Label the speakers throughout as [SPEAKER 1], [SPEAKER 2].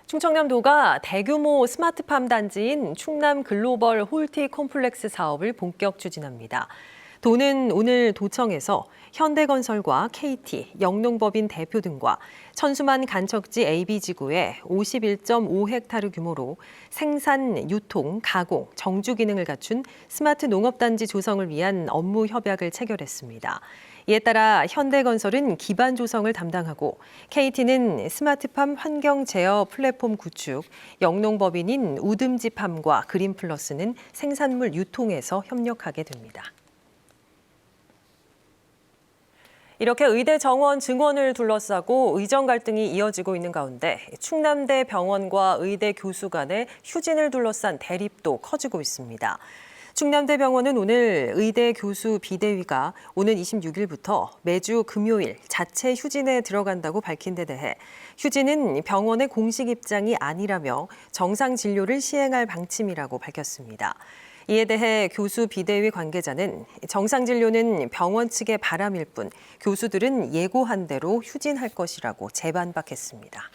[SPEAKER 1] 충청남도가 대규모 스마트팜 단지인 충남 글로벌 홀티 콤플렉스 사업을 본격 추진합니다. 도는 오늘 도청에서 현대건설과 KT, 영농법인 대표 등과 천수만 간척지 AB지구에 51.5헥타르 규모로 생산, 유통, 가공, 정주 기능을 갖춘 스마트 농업단지 조성을 위한 업무 협약을 체결했습니다. 이에 따라 현대건설은 기반 조성을 담당하고 KT는 스마트팜 환경 제어 플랫폼 구축, 영농법인인 우듬지팜과 그린플러스는 생산물 유통에서 협력하게 됩니다. 이렇게 의대 정원 증원을 둘러싸고 의정 갈등이 이어지고 있는 가운데 충남대 병원과 의대 교수 간의 휴진을 둘러싼 대립도 커지고 있습니다. 충남대병원은 오늘 의대 교수 비대위가 오는 26일부터 매주 금요일 자체 휴진에 들어간다고 밝힌 데 대해 휴진은 병원의 공식 입장이 아니라며 정상 진료를 시행할 방침이라고 밝혔습니다. 이에 대해 교수 비대위 관계자는 정상 진료는 병원 측의 바람일 뿐 교수들은 예고한 대로 휴진할 것이라고 재반박했습니다.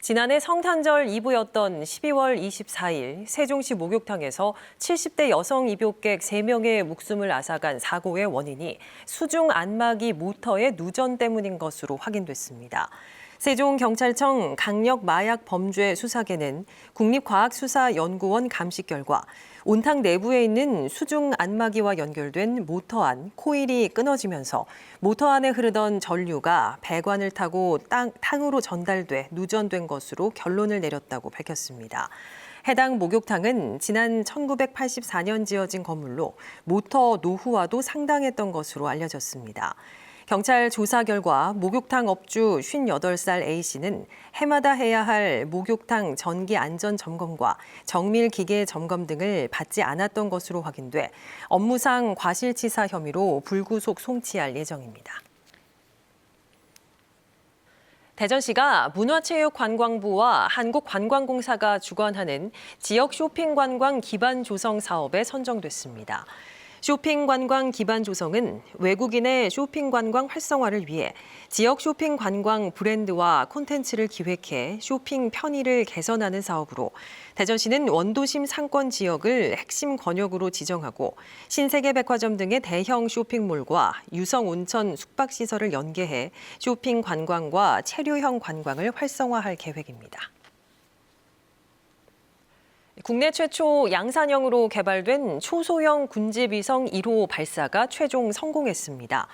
[SPEAKER 1] 지난해 성탄절 이브였던 12월 24일 세종시 목욕탕에서 70대 여성 입욕객 3명의 목숨을 앗아간 사고의 원인이 수중 안마기 모터의 누전 때문인 것으로 확인됐습니다. 세종경찰청 강력마약범죄수사계는 국립과학수사연구원 감식 결과 온탕 내부에 있는 수중 안마기와 연결된 모터 안 코일이 끊어지면서 모터 안에 흐르던 전류가 배관을 타고 탕으로 전달돼 누전된 것으로 결론을 내렸다고 밝혔습니다. 해당 목욕탕은 지난 1984년 지어진 건물로 모터 노후화도 상당했던 것으로 알려졌습니다. 경찰 조사 결과 목욕탕 업주 58살 A씨는 해마다 해야 할 목욕탕 전기 안전 점검과 정밀 기계 점검 등을 받지 않았던 것으로 확인돼 업무상 과실치사 혐의로 불구속 송치할 예정입니다. 대전시가 문화체육관광부와 한국관광공사가 주관하는 지역 쇼핑 관광 기반 조성 사업에 선정됐습니다. 쇼핑 관광 기반 조성은 외국인의 쇼핑 관광 활성화를 위해 지역 쇼핑 관광 브랜드와 콘텐츠를 기획해 쇼핑 편의를 개선하는 사업으로 대전시는 원도심 상권 지역을 핵심 권역으로 지정하고 신세계 백화점 등의 대형 쇼핑몰과 유성 온천 숙박시설을 연계해 쇼핑 관광과 체류형 관광을 활성화할 계획입니다. 국내 최초 양산형으로 개발된 초소형 군집위성 1호 발사가 최종 성공했습니다.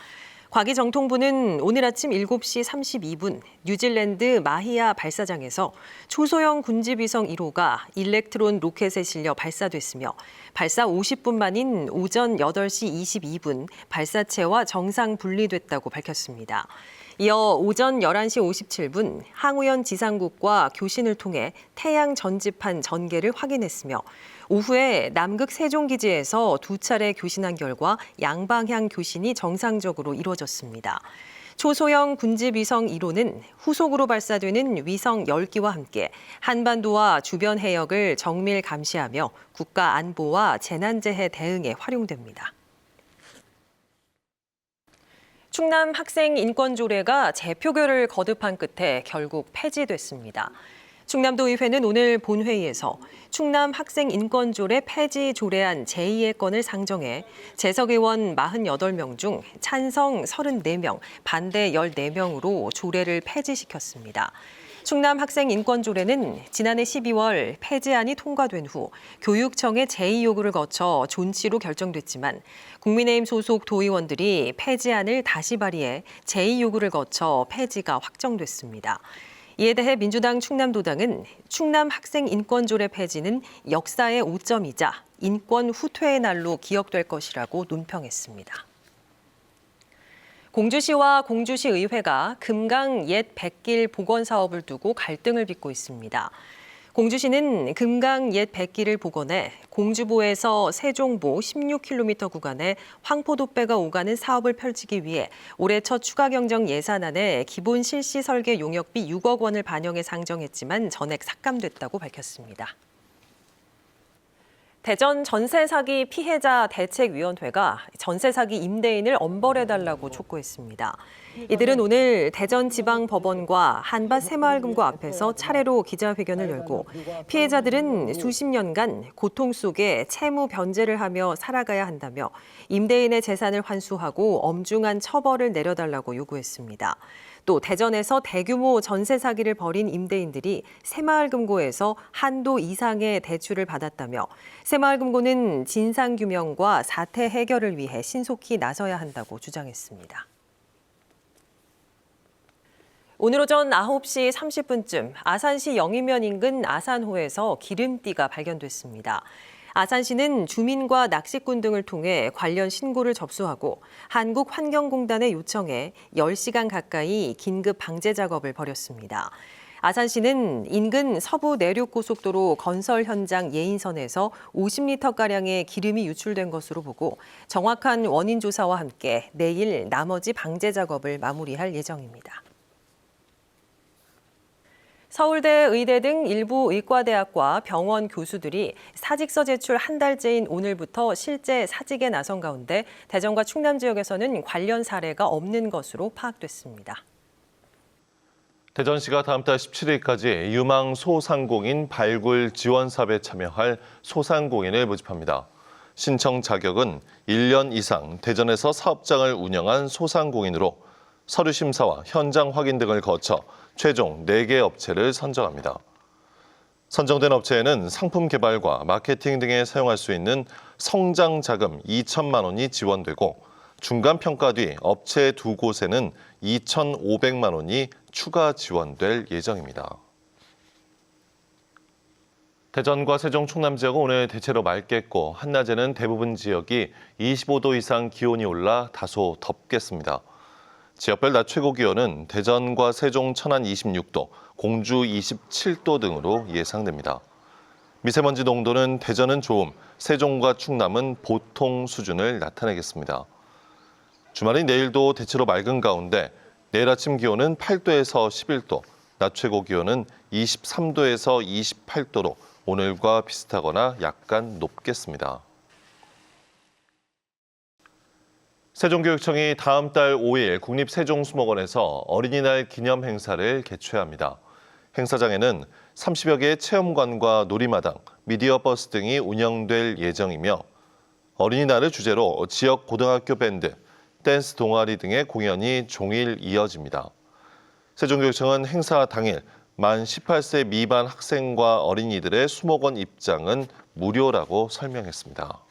[SPEAKER 1] 과기정통부는 오늘 아침 7시 32분 뉴질랜드 마히아 발사장에서 초소형 군집위성 1호가 일렉트론 로켓에 실려 발사됐으며 발사 50분 만인 오전 8시 22분 발사체와 정상 분리됐다고 밝혔습니다. 이어 오전 11시 57분 항우연 지상국과 교신을 통해 태양 전지판 전개를 확인했으며 오후에 남극 세종기지에서 2차례 교신한 결과 양방향 교신이 정상적으로 이루어졌습니다. 초소형 군집위성 1호는 후속으로 발사되는 위성 10기와 함께 한반도와 주변 해역을 정밀 감시하며 국가 안보와 재난재해 대응에 활용됩니다. 충남 학생 인권조례가 재표결을 거듭한 끝에 결국 폐지됐습니다. 충남도의회는 오늘 본회의에서 충남 학생 인권조례 폐지 조례안 제2의 건을 상정해 재석의원 48명 중 찬성 34명, 반대 14명으로 조례를 폐지시켰습니다. 충남 학생 인권조례는 지난해 12월 폐지안이 통과된 후 교육청의 제2요구를 거쳐 존치로 결정됐지만 국민의힘 소속 도의원들이 폐지안을 다시 발의해 제2요구를 거쳐 폐지가 확정됐습니다. 이에 대해 민주당 충남도당은 충남 학생 인권조례 폐지는 역사의 오점이자 인권 후퇴의 날로 기억될 것이라고 논평했습니다. 공주시와 공주시 의회가 금강 옛 백길 복원 사업을 두고 갈등을 빚고 있습니다. 공주시는 금강 옛 백길을 복원해 공주보에서 세종보 16km 구간에 황포도배가 오가는 사업을 펼치기 위해 올해 첫 추가 경정 예산안에 기본 실시 설계 용역비 6억 원을 반영해 상정했지만 전액 삭감됐다고 밝혔습니다. 대전 전세 사기 피해자 대책위원회가 전세 사기 임대인을 엄벌해달라고 촉구했습니다. 이들은 오늘 대전지방법원과 한밭 새마을금고 앞에서 차례로 기자회견을 열고 피해자들은 수십 년간 고통 속에 채무 변제를 하며 살아가야 한다며 임대인의 재산을 환수하고 엄중한 처벌을 내려달라고 요구했습니다. 또 대전에서 대규모 전세 사기를 벌인 임대인들이 새마을금고에서 한도 이상의 대출을 받았다며 새마을금고는 진상규명과 사태 해결을 위해 신속히 나서야 한다고 주장했습니다. 오늘 오전 9시 30분쯤 아산시 영이면 인근 아산호에서 기름띠가 발견됐습니다. 아산시는 주민과 낚시꾼 등을 통해 관련 신고를 접수하고 한국환경공단에 요청해 10시간 가까이 긴급 방제 작업을 벌였습니다. 아산시는 인근 서부 내륙고속도로 건설 현장 예인선에서 50리터가량의 기름이 유출된 것으로 보고 정확한 원인 조사와 함께 내일 나머지 방제 작업을 마무리할 예정입니다. 서울대, 의대 등 일부 의과대학과 병원 교수들이 사직서 제출 한 달째인 오늘부터 실제 사직에 나선 가운데 대전과 충남 지역에서는 관련 사례가 없는 것으로 파악됐습니다.
[SPEAKER 2] 대전시가 다음 달 17일까지 유망 소상공인 발굴 지원 사업에 참여할 소상공인을 모집합니다. 신청 자격은 1년 이상 대전에서 사업장을 운영한 소상공인으로 서류 심사와 현장 확인 등을 거쳐 최종 4개 업체를 선정합니다. 선정된 업체에는 상품 개발과 마케팅 등에 사용할 수 있는 성장 자금 2천만 원이 지원되고 중간 평가 뒤 업체 2곳에는 2,500만 원이 추가 지원될 예정입니다. 대전과 세종, 충남 지역은 오늘 대체로 맑겠고 한낮에는 대부분 지역이 25도 이상 기온이 올라 다소 덥겠습니다. 지역별 낮 최고 기온은 대전과 세종, 천안 26도, 공주 27도 등으로 예상됩니다. 미세먼지 농도는 대전은 좋음, 세종과 충남은 보통 수준을 나타내겠습니다. 주말인 내일도 대체로 맑은 가운데 내일 아침 기온은 8도에서 11도, 낮 최고 기온은 23도에서 28도로 오늘과 비슷하거나 약간 높겠습니다. 세종교육청이 다음 달 5일 국립세종수목원에서 어린이날 기념 행사를 개최합니다. 행사장에는 30여 개의 체험관과 놀이마당, 미디어 버스 등이 운영될 예정이며 어린이날을 주제로 지역 고등학교 밴드, 댄스 동아리 등의 공연이 종일 이어집니다. 세종교육청은 행사 당일 만 18세 미만 학생과 어린이들의 수목원 입장은 무료라고 설명했습니다.